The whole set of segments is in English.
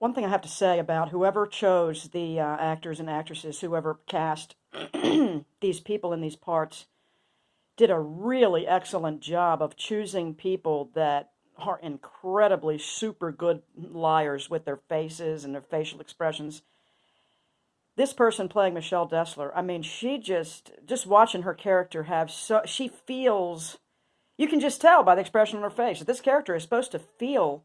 one thing I have to say about whoever chose the actors and actresses, whoever cast these people in these parts, did a really excellent job of choosing people that are incredibly super good liars with their faces and their facial expressions. This person playing Michelle Dessler, I mean, she just watching her character have so she feels, you can just tell by the expression on her face that this character is supposed to feel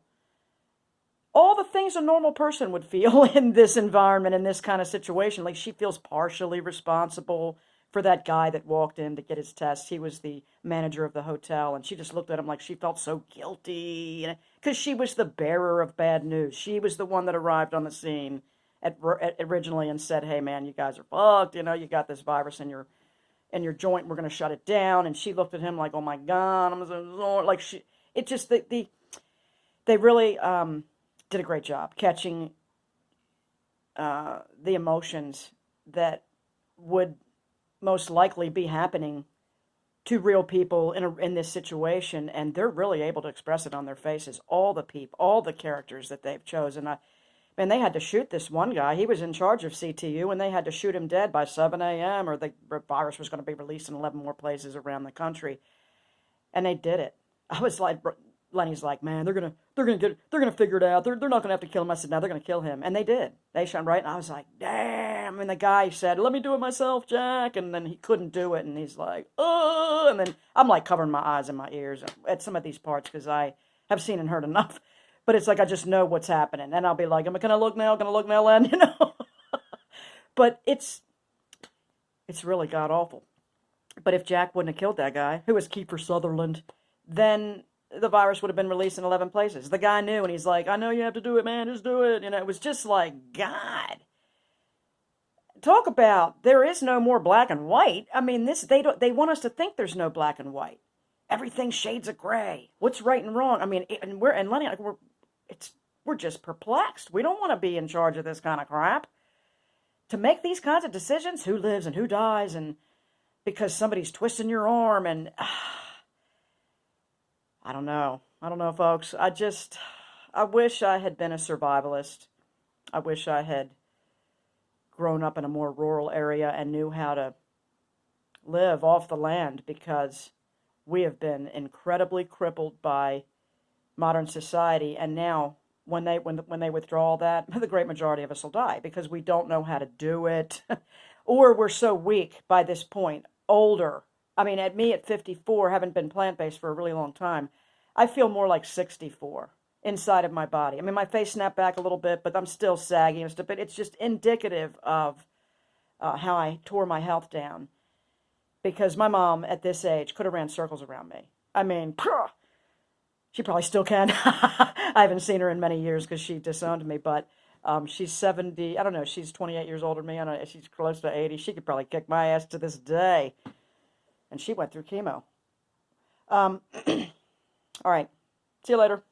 all the things a normal person would feel in this environment, in this kind of situation. Like she feels partially responsible for that guy that walked in to get his test. He was the manager of the hotel, and she just looked at him like she felt so guilty because she was the bearer of bad news. She was the one that arrived on the scene originally and said, "Hey, man, you guys are fucked. You know, you got this virus in your joint. We're gonna shut it down." And she looked at him like, "Oh my God, I'm so like she." It just they really did a great job catching the emotions that would most likely be happening to real people in this situation, and they're really able to express it on their faces. All the people, all the characters that they've chosen. Man, they had to shoot this one guy. He was in charge of CTU, and they had to shoot him dead by 7 a.m. or the virus was going to be released in 11 more places around the country, and they did it. I was like, Lenny's like, man, they're gonna figure it out. They're not gonna have to kill him. I said, no, they're gonna kill him, and they did. They shot him right, and I was like, damn. And the guy said, let me do it myself, Jack, and then he couldn't do it, and he's like, oh, and then I'm like covering my eyes and my ears at some of these parts because I have seen and heard enough. But it's like I just know what's happening, and I'll be like, can I look now? Can I look now, Len? You know. But it's really god awful. But if Jack wouldn't have killed that guy, who was Kiefer Sutherland, then the virus would have been released in 11 places. The guy knew, and he's like, I know you have to do it, man, just do it. You know, it was just like, God. Talk about, there is no more black and white. I mean, they want us to think there's no black and white. Everything's shades of gray. What's right and wrong? I mean, and Lenny, like, we're just perplexed. We don't want to be in charge of this kind of crap. To make these kinds of decisions, who lives and who dies, and because somebody's twisting your arm, and I don't know. I don't know, folks. I wish I had been a survivalist. I wish I had grown up in a more rural area and knew how to live off the land, because we have been incredibly crippled by modern society. And now, when they withdraw that, the great majority of us will die because we don't know how to do it, or we're so weak by this point, older. I mean, at 54, haven't been plant-based for a really long time, I feel more like 64 inside of my body. I mean, my face snapped back a little bit, but I'm still saggy and stuff. But it's just indicative of how I tore my health down. Because my mom, at this age, could have ran circles around me. I mean, she probably still can. I haven't seen her in many years because she disowned me, but she's 70. I don't know. She's 28 years older than me. I don't know. She's close to 80. She could probably kick my ass to this day. And she went through chemo. All right. See you later.